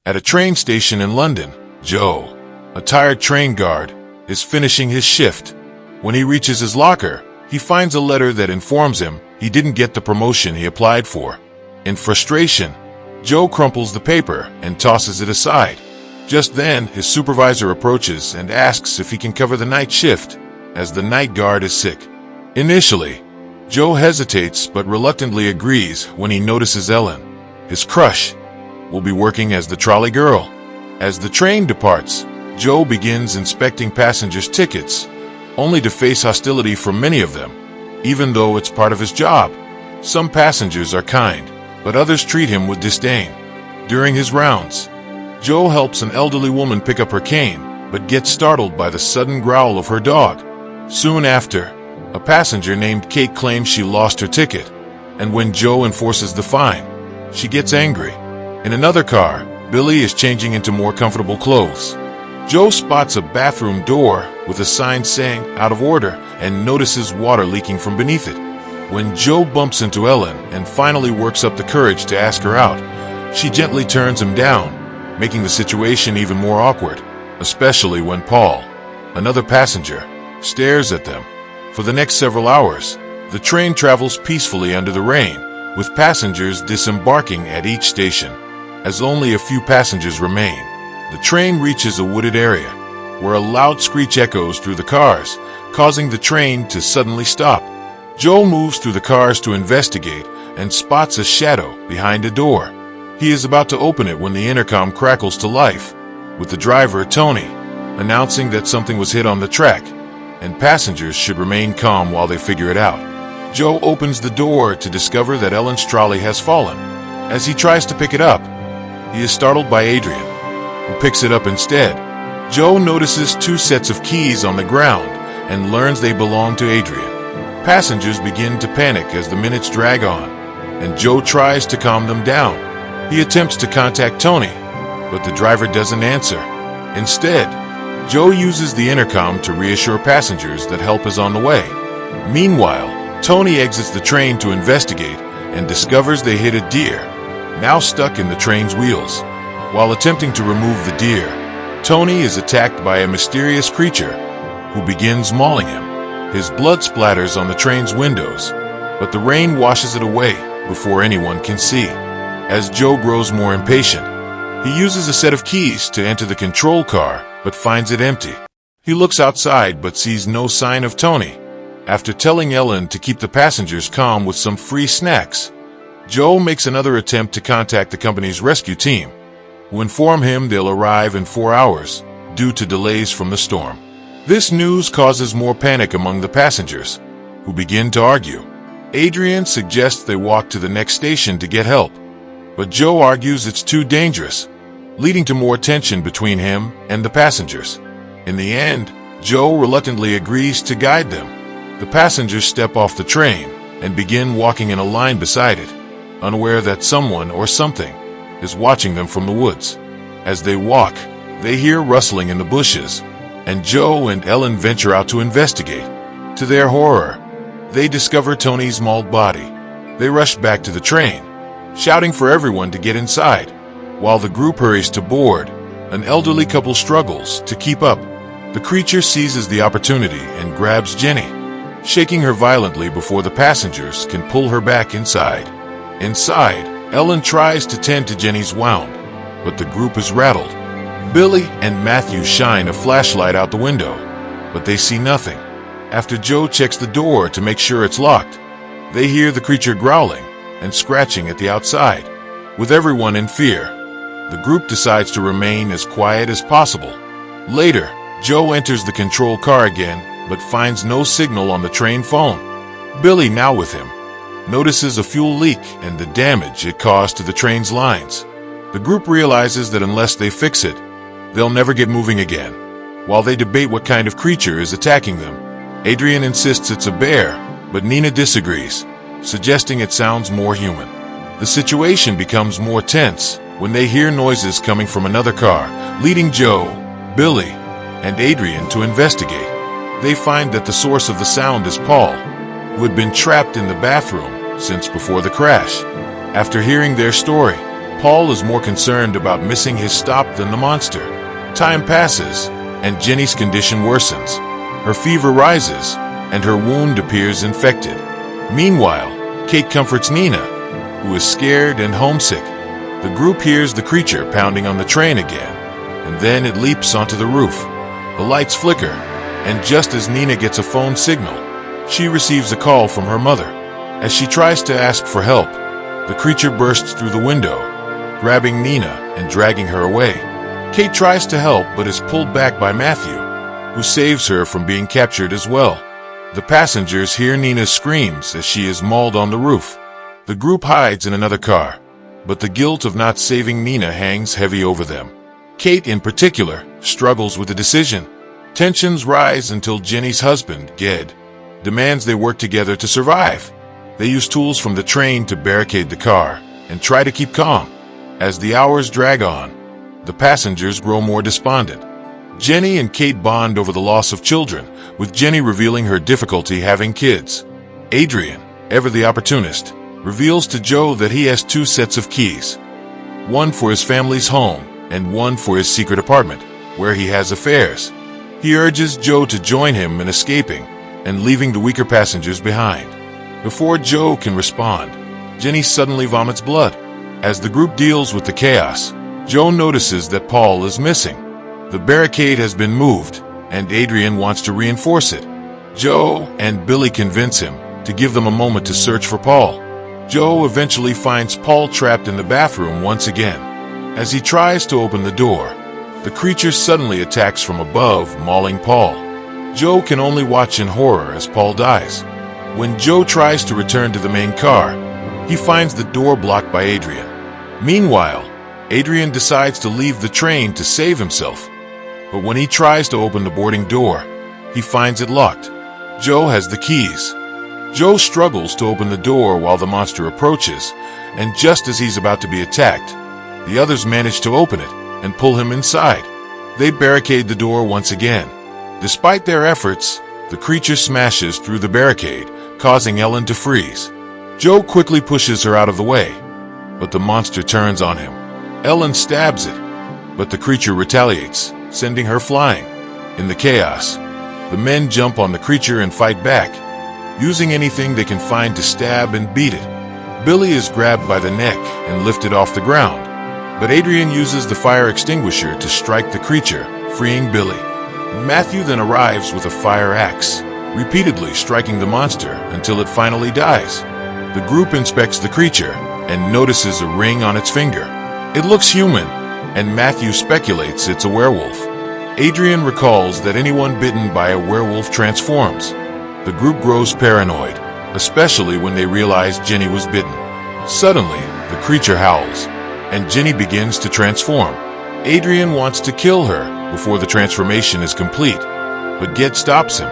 At a train station in London, Joe, a tired train guard, is finishing his shift. When he reaches his locker, he finds a letter that informs him he didn't get the promotion he applied for. In frustration, Joe crumples the paper and tosses it aside. Just then, his supervisor approaches and asks if he can cover the night shift, as the night guard is sick. Initially, Joe hesitates but reluctantly agrees when he notices Ellen, his crush, will be working as the trolley girl. As the train departs, Joe begins inspecting passengers' tickets, only to face hostility from many of them, even though it's part of his job. Some passengers are kind, but others treat him with disdain. During his rounds, Joe helps an elderly woman pick up her cane, but gets startled by the sudden growl of her dog. Soon after, a passenger named Kate claims she lost her ticket, and when Joe enforces the fine, she gets angry. In another car, Billy is changing into more comfortable clothes. Joe spots a bathroom door with a sign saying "out of order" and notices water leaking from beneath it. When Joe bumps into Ellen and finally works up the courage to ask her out, she gently turns him down, making the situation even more awkward, especially when Paul, another passenger, stares at them. For the next several hours, the train travels peacefully under the rain, with passengers disembarking at each station. As only a few passengers remain, the train reaches a wooded area, where a loud screech echoes through the cars, causing the train to suddenly stop. Joe moves through the cars to investigate and spots a shadow behind a door. He is about to open it when the intercom crackles to life, with the driver, Tony, announcing that something was hit on the track, and passengers should remain calm while they figure it out. Joe opens the door to discover that Ellen's trolley has fallen. As he tries to pick it up, he is startled by Adrian, who picks it up instead. Joe notices 2 sets of keys on the ground and learns they belong to Adrian. Passengers begin to panic as the minutes drag on, and Joe tries to calm them down. He attempts to contact Tony, but the driver doesn't answer. Instead, Joe uses the intercom to reassure passengers that help is on the way. Meanwhile, Tony exits the train to investigate and discovers they hit a deer, now stuck in the train's wheels. While attempting to remove the deer, Tony is attacked by a mysterious creature who begins mauling him. His blood splatters on the train's windows, but the rain washes it away before anyone can see. As Joe grows more impatient, he uses a set of keys to enter the control car, but finds it empty. He looks outside but sees no sign of Tony. After telling Ellen to keep the passengers calm with some free snacks, Joe makes another attempt to contact the company's rescue team, who inform him they'll arrive in 4 hours due to delays from the storm. This news causes more panic among the passengers, who begin to argue. Adrian suggests they walk to the next station to get help, but Joe argues it's too dangerous, leading to more tension between him and the passengers. In the end, Joe reluctantly agrees to guide them. The passengers step off the train and begin walking in a line beside it, unaware that someone or something is watching them from the woods. As they walk, they hear rustling in the bushes, and Joe and Ellen venture out to investigate. To their horror, they discover Tony's mauled body. They rush back to the train, shouting for everyone to get inside. While the group hurries to board, an elderly couple struggles to keep up. The creature seizes the opportunity and grabs Jenny, shaking her violently before the passengers can pull her back inside. Inside, Ellen tries to tend to Jenny's wound, but the group is rattled. Billy and Matthew shine a flashlight out the window, but they see nothing. After Joe checks the door to make sure it's locked, they hear the creature growling and scratching at the outside. With everyone in fear, the group decides to remain as quiet as possible. Later, Joe enters the control car again, but finds no signal on the train phone. Billy, now with him, notices a fuel leak and the damage it caused to the train's lines. The group realizes that unless they fix it, they'll never get moving again. While they debate what kind of creature is attacking them, Adrian insists it's a bear, but Nina disagrees, suggesting it sounds more human. The situation becomes more tense when they hear noises coming from another car, leading Joe, Billy, and Adrian to investigate. They find that the source of the sound is Paul, who had been trapped in the bathroom since before the crash. After hearing their story, Paul is more concerned about missing his stop than the monster. Time passes, and Jenny's condition worsens. Her fever rises, and her wound appears infected. Meanwhile, Kate comforts Nina, who is scared and homesick. The group hears the creature pounding on the train again, and then it leaps onto the roof. The lights flicker, and just as Nina gets a phone signal, she receives a call from her mother. As she tries to ask for help, the creature bursts through the window, grabbing Nina and dragging her away. Kate tries to help but is pulled back by Matthew, who saves her from being captured as well. The passengers hear Nina's screams as she is mauled on the roof. The group hides in another car, but the guilt of not saving Nina hangs heavy over them. Kate, in particular, struggles with the decision. Tensions rise until Jenny's husband, Ged, demands they work together to survive. They use tools from the train to barricade the car and try to keep calm. As the hours drag on, the passengers grow more despondent. Jenny and Kate bond over the loss of children, with Jenny revealing her difficulty having kids. Adrian, ever the opportunist, reveals to Joe that he has 2 sets of keys. One for his family's home and one for his secret apartment, where he has affairs. He urges Joe to join him in escaping and leaving the weaker passengers behind. Before Joe can respond, Jenny suddenly vomits blood. As the group deals with the chaos, Joe notices that Paul is missing. The barricade has been moved, and Adrian wants to reinforce it. Joe and Billy convince him to give them a moment to search for Paul. Joe eventually finds Paul trapped in the bathroom once again. As he tries to open the door, the creature suddenly attacks from above, mauling Paul. Joe can only watch in horror as Paul dies. When Joe tries to return to the main car, he finds the door blocked by Adrian. Meanwhile, Adrian decides to leave the train to save himself. But when he tries to open the boarding door, he finds it locked. Joe has the keys. Joe struggles to open the door while the monster approaches, and just as he's about to be attacked, the others manage to open it and pull him inside. They barricade the door once again. Despite their efforts, the creature smashes through the barricade, causing Ellen to freeze. Joe quickly pushes her out of the way, but the monster turns on him. Ellen stabs it, but the creature retaliates, sending her flying. In the chaos, the men jump on the creature and fight back, using anything they can find to stab and beat it. Billy is grabbed by the neck and lifted off the ground, but Adrian uses the fire extinguisher to strike the creature, freeing Billy. Matthew then arrives with a fire axe, repeatedly striking the monster until it finally dies. The group inspects the creature and notices a ring on its finger. It looks human, and Matthew speculates it's a werewolf. Adrian recalls that anyone bitten by a werewolf transforms. The group grows paranoid, especially when they realize Jenny was bitten. Suddenly, the creature howls, and Jenny begins to transform. Adrian wants to kill her before the transformation is complete, but Ged stops him.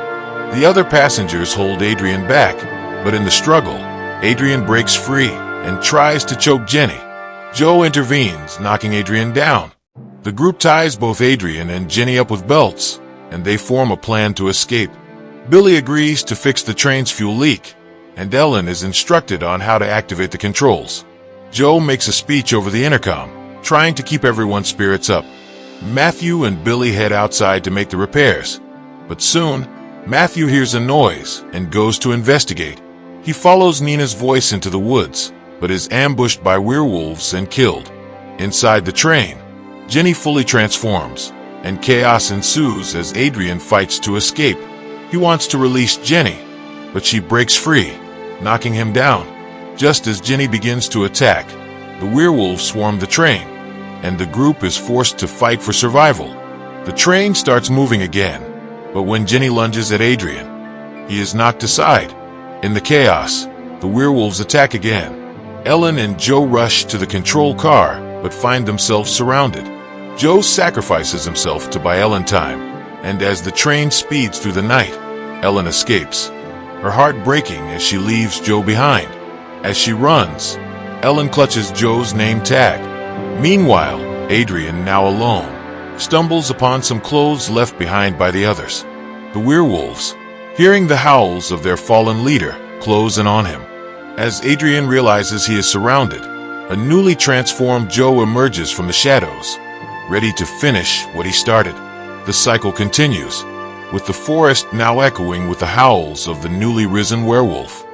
The other passengers hold Adrian back, but in the struggle, Adrian breaks free and tries to choke Jenny. Joe intervenes, knocking Adrian down. The group ties both Adrian and Jenny up with belts, and they form a plan to escape. Billy agrees to fix the train's fuel leak, and Ellen is instructed on how to activate the controls. Joe makes a speech over the intercom, trying to keep everyone's spirits up. Matthew and Billy head outside to make the repairs, but soon, Matthew hears a noise and goes to investigate. He follows Nina's voice into the woods, but is ambushed by werewolves and killed. Inside the train, Jenny fully transforms, and chaos ensues as Adrian fights to escape. He wants to release Jenny, but she breaks free, knocking him down. Just as Jenny begins to attack, the werewolves swarm the train, and the group is forced to fight for survival. The train starts moving again, but when Jenny lunges at Adrian, he is knocked aside. In the chaos, the werewolves attack again. Ellen and Joe rush to the control car, but find themselves surrounded. Joe sacrifices himself to buy Ellen time, and as the train speeds through the night, Ellen escapes, her heart breaking as she leaves Joe behind. As she runs, Ellen clutches Joe's name tag. Meanwhile, Adrian, now alone, stumbles upon some clothes left behind by the others. The werewolves, hearing the howls of their fallen leader, close in on him. As Adrian realizes he is surrounded, A newly transformed Joe emerges from the shadows, ready to finish what he started. The cycle continues, with the forest now echoing with the howls of the newly risen werewolf.